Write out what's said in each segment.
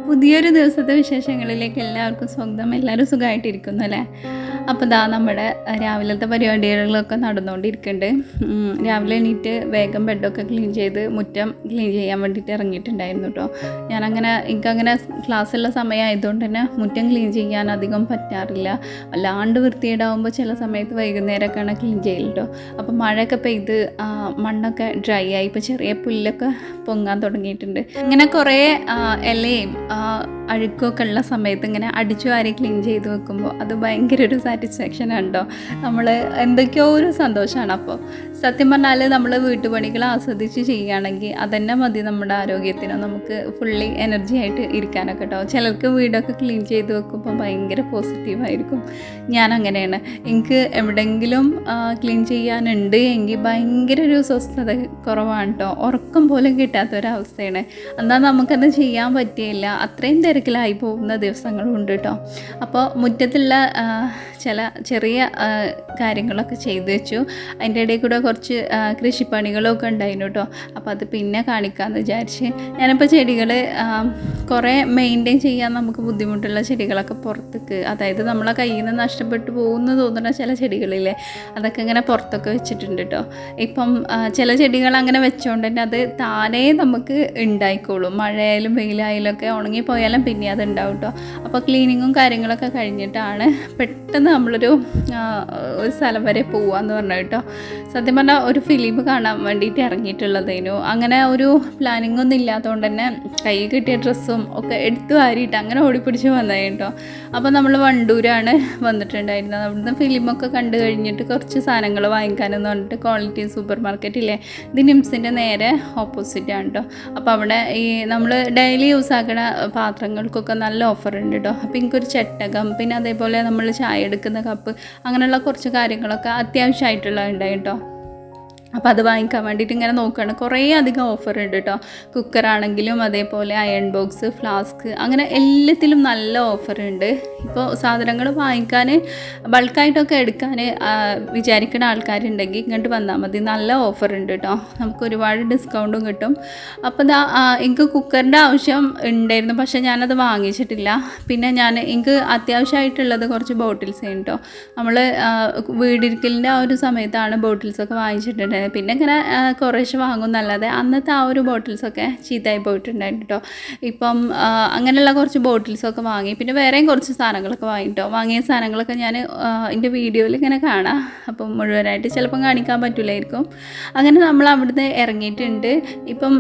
പുതിയൊരു ദിവസത്തെ വിശേഷങ്ങളിലേക്ക് എല്ലാവർക്കും സ്വാഗതം. എല്ലാവരും സുഖമായിട്ടിരിക്കുന്നു അല്ലേ? അപ്പോൾ നമ്മുടെ രാവിലത്തെ പരിപാടികളൊക്കെ നടന്നുകൊണ്ടിരിക്കുന്നുണ്ട്. രാവിലെ എണീറ്റ് വേഗം ബെഡൊക്കെ ക്ലീൻ ചെയ്ത് മുറ്റം ക്ലീൻ ചെയ്യാൻ വേണ്ടിയിട്ട് ഇറങ്ങിയിട്ടുണ്ടായിരുന്നു കേട്ടോ. എനിക്കങ്ങനെ ക്ലാസ്സുള്ള സമയമായതുകൊണ്ട് തന്നെ മുറ്റം ക്ലീൻ ചെയ്യാൻ അധികം പറ്റാറില്ല. വല്ലാണ്ട് വൃത്തിയേടാവുമ്പോൾ ചില സമയത്ത് വൈകുന്നേരമൊക്കെയാണ് ക്ലീൻ ചെയ്യൽ കേട്ടോ. അപ്പോൾ മഴയൊക്കെ പെയ്ത് മണ്ണൊക്കെ ഡ്രൈ ആയി, ഇപ്പോൾ ചെറിയ പുല്ലൊക്കെ പൊങ്ങാൻ തുടങ്ങിയിട്ടുണ്ട്. ഇങ്ങനെ കുറേ ഇലയും അഴുക്കൊക്കെ ഉള്ള സമയത്ത് ഇങ്ങനെ അടിച്ചു വാരി ക്ലീൻ ചെയ്ത് വെക്കുമ്പോൾ അത് ഭയങ്കര ഒരു സാറ്റിസ്ഫാക്ഷൻ ഉണ്ടോ. നമ്മൾ എന്തൊക്കെയോ ഒരു സന്തോഷമാണ്. അപ്പോൾ സത്യം പറഞ്ഞാൽ നമ്മൾ വീട്ടുപണികൾ ആസ്വദിച്ച് ചെയ്യുകയാണെങ്കിൽ അതന്നെ മതി നമ്മുടെ ആരോഗ്യത്തിനോ, നമുക്ക് ഫുള്ളി എനർജി ആയിട്ട് ഇരിക്കാനൊക്കെ കേട്ടോ. ചിലർക്ക് വീടൊക്കെ ക്ലീൻ ചെയ്ത് വെക്കുമ്പോൾ ഭയങ്കര പോസിറ്റീവായിരിക്കും. ഞാൻ അങ്ങനെയാണ്. എനിക്ക് എവിടെയെങ്കിലും ക്ലീൻ ചെയ്യാനുണ്ട് എങ്കിൽ ഭയങ്കര ഒരു സ്വസ്ഥത കുറവാണ് കേട്ടോ. ഉറക്കം പോലും കിട്ടാത്തൊരവസ്ഥയാണ്. എന്നാൽ നമുക്കത് ചെയ്യാൻ പറ്റിയില്ല, അത്രയും തിരക്കിലായി പോകുന്ന ദിവസങ്ങളും ഉണ്ട് കേട്ടോ. അപ്പോൾ മുറ്റത്തുള്ള ചില ചെറിയ കാര്യങ്ങളൊക്കെ ചെയ്തു വെച്ചു. അതിൻ്റെ ഇടയിൽ കൂടെ കുറച്ച് കൃഷിപ്പണികളൊക്കെ ഉണ്ടായിരുന്നു കേട്ടോ. അപ്പോൾ അത് പിന്നെ കാണിക്കാമെന്ന് വിചാരിച്ച് ഞാനിപ്പോൾ ചെടികൾ കുറേ മെയിൻറ്റെയിൻ ചെയ്യാൻ നമുക്ക് ബുദ്ധിമുട്ടുള്ള ചെടികളൊക്കെ പുറത്തേക്ക്, അതായത് നമ്മളെ കയ്യിൽ നിന്ന് നഷ്ടപ്പെട്ടു പോകുന്നു തോന്നുന്ന ചില ചെടികളില്ലേ, അതൊക്കെ ഇങ്ങനെ പുറത്തൊക്കെ വെച്ചിട്ടുണ്ട് കേട്ടോ. ഇപ്പം ചില ചെടികൾ അങ്ങനെ വെച്ചുകൊണ്ട് തന്നെ അത് താനേ നമുക്ക് ഉണ്ടായിക്കോളും. മഴയായാലും വെയിലായാലും ഒക്കെ ഉണങ്ങിപ്പോയാലും പിന്നെ അത് ഉണ്ടാവും കേട്ടോ. അപ്പോൾ ക്ലീനിങ്ങും കാര്യങ്ങളൊക്കെ കഴിഞ്ഞിട്ടാണ് പെട്ടെന്ന് നമ്മളൊരു സ്ഥലം വരെ പോവാന്ന് പറഞ്ഞു കേട്ടോ. സത്യം പറഞ്ഞാൽ ഒരു ഫിലിം കാണാൻ വേണ്ടിയിട്ട് ഇറങ്ങിയിട്ടുള്ളതേനു. അങ്ങനെ ഒരു പ്ലാനിങ് ഒന്നും ഇല്ലാത്തതുകൊണ്ട് തന്നെ കൈ കിട്ടിയ ഡ്രസ്സും ഒക്കെ എടുത്തു വാരിയിട്ട് അങ്ങനെ ഓടിപ്പിടിച്ച് വന്നത് കേട്ടോ. അപ്പോൾ നമ്മൾ വണ്ടൂരാണ് വന്നിട്ടുണ്ടായിരുന്നത്. അവിടുന്ന് ഫിലിമൊക്കെ കണ്ടു കഴിഞ്ഞിട്ട് കുറച്ച് സാധനങ്ങൾ വാങ്ങിക്കാനെന്ന് പറഞ്ഞിട്ട് ക്വാളിറ്റി സൂപ്പർ മാർക്കറ്റില്ലേ, ഇത് നിംസിൻ്റെ നേരെ ഓപ്പോസിറ്റാണ് കേട്ടോ. അപ്പോൾ അവിടെ ഈ നമ്മൾ ഡെയിലി യൂസ് ആക്കുന്ന പാത്രങ്ങൾക്കൊക്കെ നല്ല ഓഫർ ഉണ്ട് കേട്ടോ. അപ്പോൾ എനിക്കൊരു ചട്ടകം, പിന്നെ അതേപോലെ നമ്മൾ ചായ എടുക്കുന്ന കപ്പ്, അങ്ങനെയുള്ള കുറച്ച് കാര്യങ്ങളൊക്കെ അത്യാവശ്യമായിട്ടുള്ളത് ഉണ്ടായി കേട്ടോ. അപ്പോൾ അത് വാങ്ങിക്കാൻ വേണ്ടിയിട്ട് ഇങ്ങനെ നോക്കുകയാണ്. കുറേ അധികം ഓഫർ ഉണ്ട് കേട്ടോ. കുക്കറാണെങ്കിലും അതേപോലെ അയൺ ബോക്സ്, ഫ്ലാസ്ക്, അങ്ങനെ എല്ലാത്തിലും നല്ല ഓഫർ ഉണ്ട്. ഇപ്പോൾ സാധനങ്ങൾ വാങ്ങിക്കാൻ ബൾക്കായിട്ടൊക്കെ എടുക്കാൻ വിചാരിക്കുന്ന ആൾക്കാരുണ്ടെങ്കിൽ ഇങ്ങോട്ട് വന്നാൽ മതി. നല്ല ഓഫർ ഉണ്ട് കേട്ടോ. നമുക്ക് ഒരുപാട് ഡിസ്കൗണ്ടും കിട്ടും. അപ്പോൾ എനിക്ക് കുക്കറിൻ്റെ ആവശ്യം ഉണ്ടായിരുന്നു, പക്ഷേ ഞാനത് വാങ്ങിച്ചിട്ടില്ല. പിന്നെ എനിക്ക് അത്യാവശ്യമായിട്ടുള്ളത് കുറച്ച് ബോട്ടിൽസ് കേട്ടോ. നമ്മൾ വീടിരിക്കലിൻ്റെ ആ ഒരു സമയത്താണ് ബോട്ടിൽസൊക്കെ വാങ്ങിച്ചിട്ടുണ്ടായിരുന്നത്. പിന്നെ ഇങ്ങനെ കുറേശ്ശെ വാങ്ങും എന്നല്ലാതെ അന്നത്തെ ആ ഒരു ബോട്ടിൽസൊക്കെ ചീത്തയായി പോയിട്ടുണ്ടായിരുന്നു കേട്ടോ. ഇപ്പം അങ്ങനെയുള്ള കുറച്ച് ബോട്ടിൽസൊക്കെ വാങ്ങി. പിന്നെ വേറെയും കുറച്ച് സാധനങ്ങളൊക്കെ വാങ്ങിട്ടോ. വാങ്ങിയ സാധനങ്ങളൊക്കെ ഞാൻ എൻ്റെ വീഡിയോയിൽ ഇങ്ങനെ കാണാം. അപ്പം മുഴുവനായിട്ട് ചിലപ്പം കാണിക്കാൻ പറ്റില്ലായിരിക്കും. അങ്ങനെ നമ്മൾ അവിടുന്ന് ഇറങ്ങിയിട്ടുണ്ട്. ഇപ്പം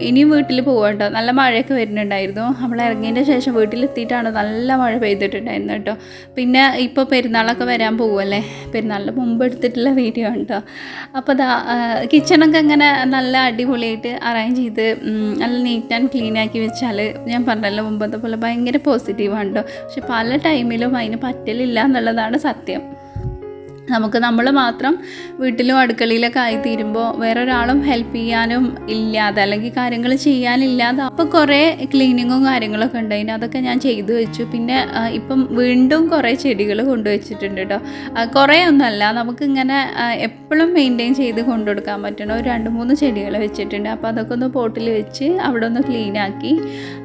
ഇനിയും വീട്ടിൽ പോകാം കേട്ടോ. നല്ല മഴയൊക്കെ വരുന്നുണ്ടായിരുന്നു. നമ്മൾ ഇറങ്ങിയതിൻ്റെ ശേഷം വീട്ടിലെത്തിയിട്ടാണ് നല്ല മഴ പെയ്തിട്ടുണ്ടായിരുന്നു കേട്ടോ. പിന്നെ ഇപ്പോൾ പെരുന്നാളൊക്കെ വരാൻ പോകുമല്ലേ, പെരുന്നാളിന് മുമ്പ് എടുത്തിട്ടുള്ള വീഡിയോ ആണ് കേട്ടോ. അപ്പോൾ കിച്ചണൊക്കെ അങ്ങനെ നല്ല അടിപൊളിയായിട്ട് അറേഞ്ച് ചെയ്ത് നല്ല നീറ്റ് ആൻഡ് ക്ലീൻ ആക്കി വെച്ചാൽ ഞാൻ പറഞ്ഞല്ലോ മുമ്പത്തെ പോലെ ഭയങ്കര പോസിറ്റീവാണ് കേട്ടോ. പക്ഷെ പല ടൈമിലും അതിന് പറ്റലില്ല എന്നുള്ളതാണ് സത്യം. നമ്മൾ മാത്രം വീട്ടിലും അടുക്കളയിലൊക്കെ ആയിത്തീരുമ്പോൾ വേറൊരാളും ഹെൽപ്പ് ചെയ്യാനും ഇല്ലാതെ, അല്ലെങ്കിൽ കാര്യങ്ങൾ ചെയ്യാനില്ലാതെ, അപ്പോൾ കുറേ ക്ലീനിങ്ങും കാര്യങ്ങളൊക്കെ ഉണ്ടായിന്. അതൊക്കെ ഞാൻ ചെയ്തു വെച്ചു. പിന്നെ ഇപ്പം വീണ്ടും കുറേ ചെടികൾ കൊണ്ടുവച്ചിട്ടുണ്ട് കേട്ടോ. കുറേ ഒന്നുമല്ല, നമുക്കിങ്ങനെ എപ്പോഴും മെയിൻറ്റെയിൻ ചെയ്ത് കൊണ്ടുകൊടുക്കാൻ പറ്റണ ഒരു 2-3 ചെടികൾ വെച്ചിട്ടുണ്ട്. അപ്പോൾ അതൊക്കെ ഒന്ന് പോട്ടിൽ വെച്ച് അവിടെ ഒന്ന് ക്ലീനാക്കി.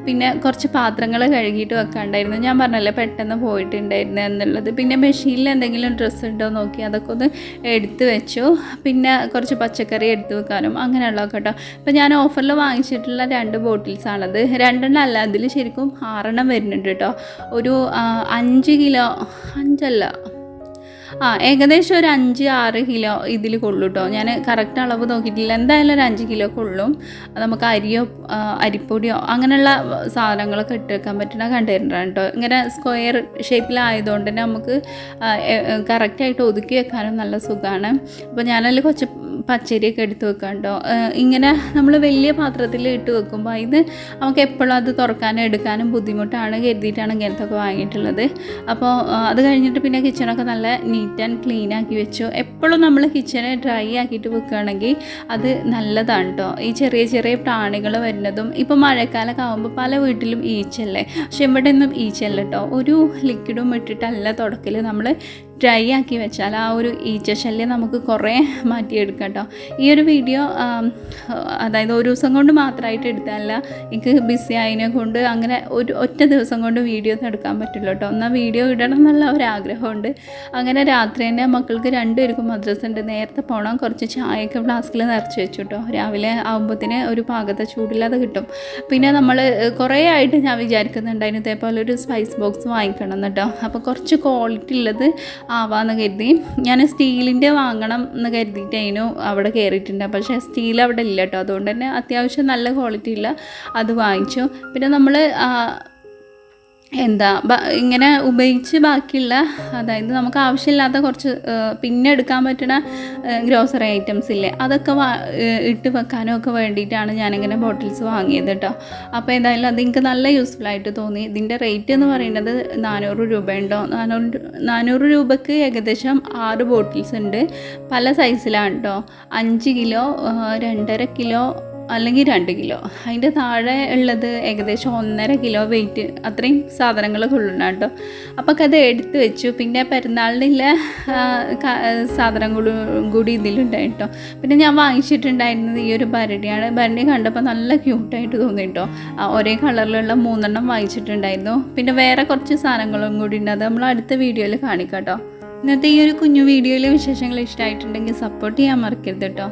പിന്നെ കുറച്ച് പാത്രങ്ങൾ കഴുകിയിട്ട് വെക്കാണ്ടായിരുന്നു. ഞാൻ പറഞ്ഞല്ലോ പെട്ടെന്ന് പോയിട്ടുണ്ടായിരുന്നു എന്നുള്ളത്. പിന്നെ മെഷീനിൽ എന്തെങ്കിലും ഡ്രസ്സ് ഉണ്ടോ നോക്കി അതൊക്കെ ഒന്ന് എടുത്ത് വെച്ചു. പിന്നെ കുറച്ച് പച്ചക്കറി എടുത്ത് വെക്കാനും അങ്ങനെയുള്ളതൊക്കെ കേട്ടോ. ഇപ്പോൾ ഞാൻ ഓഫറിൽ വാങ്ങിച്ചിട്ടുള്ള 2 ബോട്ടിൽസാണത്. 2 അല്ല, അതിൽ ശരിക്കും 6 വരുന്നുണ്ട് കേട്ടോ. ഒരു 5 കിലോ, 5 ഏകദേശം ഒരു 5-6 കിലോ ഇതിൽ കൊള്ളും കേട്ടോ. ഞാൻ കറക്റ്റ് അളവ് നോക്കിയിട്ടില്ല, എന്തായാലും ഒരു 5 കിലോ കൊള്ളും. നമുക്ക് അരിയോ അരിപ്പൊടിയോ അങ്ങനെയുള്ള സാധനങ്ങളൊക്കെ ഇട്ട് വെക്കാൻ പറ്റുന്ന കണ്ടെയ്നറാണ് കേട്ടോ. ഇങ്ങനെ സ്ക്വയർ ഷേപ്പിലായതുകൊണ്ട് തന്നെ നമുക്ക് കറക്റ്റായിട്ട് ഒതുക്കി വെക്കാനും നല്ല സുഖമാണ്. അപ്പോൾ ഞാനതിൽ കുറച്ച് പച്ചരിയൊക്കെ എടുത്ത് വെക്കാം കേട്ടോ. ഇങ്ങനെ നമ്മൾ വലിയ പാത്രത്തിൽ ഇട്ട് വെക്കുമ്പോൾ ഇത് നമുക്ക് എപ്പോഴും അത് തുറക്കാനും എടുക്കാനും ബുദ്ധിമുട്ടാണ് കരുതിയിട്ടാണ് ഇങ്ങനത്തെ ഒക്കെ വാങ്ങിയിട്ടുള്ളത്. അപ്പോൾ അത് കഴിഞ്ഞിട്ട് പിന്നെ കിച്ചണൊക്കെ നല്ല നീറ്റ് ആൻഡ് ക്ലീൻ ആക്കി വെച്ചു. എപ്പോഴും നമ്മൾ കിച്ചണ് ഡ്രൈ ആക്കിയിട്ട് വെക്കുകയാണെങ്കിൽ അത് നല്ലതാണ് കേട്ടോ. ഈ ചെറിയ ചെറിയ പ്രാണികൾ വരുന്നതും, ഇപ്പോൾ മഴക്കാലമൊക്കെ ആകുമ്പോൾ പല വീട്ടിലും ഈച്ചല്ലേ, പക്ഷെ ഇവിടെ ഒന്നും ഈച്ചല്ല കേട്ടോ. ഒരു ലിക്വിഡും ഇട്ടിട്ടല്ല തുടക്കൽ. നമ്മൾ ഡ്രൈ ആക്കി വെച്ചാൽ ആ ഒരു ഈച്ച ശല്യം നമുക്ക് കുറേ മാറ്റിയെടുക്കാം കേട്ടോ. ഈ ഒരു വീഡിയോ അതായത് ഒരു ദിവസം കൊണ്ട് മാത്രമായിട്ട് എടുത്താലല്ല, എനിക്ക് ബിസി ആയതിനെ കൊണ്ട് അങ്ങനെ ഒറ്റ ദിവസം കൊണ്ട് വീഡിയോ ഒന്നും എടുക്കാൻ പറ്റില്ല കേട്ടോ. എന്നാൽ വീഡിയോ ഇടണം എന്നുള്ള ഒരാഗ്രഹമുണ്ട്. അങ്ങനെ രാത്രി തന്നെ മക്കൾക്ക് രണ്ടുപേർക്കും മദ്രസ ഉണ്ട്, നേരത്തെ പോകണം. കുറച്ച് ചായയൊക്കെ ഫ്ലാസ്കിൽ നിറച്ച് വെച്ചു കേട്ടോ. രാവിലെ ആകുമ്പോഴത്തേന് ഒരു പാകത്തെ ചൂടില്ലാതെ കിട്ടും. പിന്നെ നമ്മൾ കുറേ ആയിട്ട് ഞാൻ വിചാരിക്കുന്നുണ്ടായിരുന്നു ഇതേപോലെ ഒരു സ്പൈസ് ബോക്സ് വാങ്ങിക്കണം കേട്ടോ. അപ്പോൾ കുറച്ച് ക്വാളിറ്റി ഉള്ളത് ആവാമെന്ന് കരുതി ഞാൻ സ്റ്റീലിൻ്റെ വാങ്ങണം എന്ന് കരുതിയിട്ടായിരുന്നു അവിടെ കയറിയിട്ടുണ്ട്. പക്ഷേ സ്റ്റീൽ അവിടെ ഇല്ല കേട്ടോ. അതുകൊണ്ട് തന്നെ അത്യാവശ്യം നല്ല ക്വാളിറ്റി ഇല്ല, അത് വാങ്ങിച്ചു. പിന്നെ നമ്മൾ ഇങ്ങനെ ഉപയോഗിച്ച് ബാക്കിയുള്ള, അതായത് നമുക്ക് ആവശ്യമില്ലാത്ത കുറച്ച് പിന്നെ എടുക്കാൻ പറ്റുന്ന ഗ്രോസറി ഐറ്റംസ് ഇല്ലേ, അതൊക്കെ ഇട്ട് വെക്കാനും ഒക്കെ വേണ്ടിയിട്ടാണ് ഞാനിങ്ങനെ ബോട്ടിൽസ് വാങ്ങിയത് കേട്ടോ. അപ്പോൾ എന്തായാലും അത് എനിക്ക് നല്ല യൂസ്ഫുൾ ആയിട്ട് തോന്നി. ഇതിൻ്റെ റേറ്റ് എന്ന് പറയുന്നത് 400 രൂപയുണ്ടോ, 400 രൂപയ്ക്ക് ഏകദേശം 6 ബോട്ടിൽസ് ഉണ്ട്. പല സൈസിലാണ് കേട്ടോ. 5 കിലോ, 2.5 കിലോ അല്ലെങ്കിൽ 2 കിലോ. അതിൻ്റെ താഴെ ഉള്ളത് ഏകദേശം 1.5 കിലോ വെയിറ്റ്, അത്രയും സാധനങ്ങൾ കൊള്ളുന്ന കേട്ടോ. അപ്പോൾ അത് എടുത്ത് വെച്ചു. പിന്നെ പെരുന്നാളിനുള്ള സാധനങ്ങളും കൂടി ഇതിലുണ്ടായി കേട്ടോ. പിന്നെ ഞാൻ വാങ്ങിച്ചിട്ടുണ്ടായിരുന്നത് ഈ ഒരു ഭരണിയാണ്. ഭരണി കണ്ടപ്പോൾ നല്ല ക്യൂട്ടായിട്ട് തോന്നി കേട്ടോ. ഒരേ കളറിലുള്ള 3 എണ്ണം വാങ്ങിച്ചിട്ടുണ്ടായിരുന്നു. പിന്നെ വേറെ കുറച്ച് സാധനങ്ങളും കൂടി ഉണ്ട്, അത് നമ്മൾ അടുത്ത വീഡിയോയിൽ കാണിക്കാം കേട്ടോ. ഇന്നത്തെ ഈ ഒരു കുഞ്ഞു വീഡിയോയിലെ വിശേഷങ്ങൾ ഇഷ്ടമായിട്ടുണ്ടെങ്കിൽ സപ്പോർട്ട് ചെയ്യാൻ മറക്കരുത് കേട്ടോ.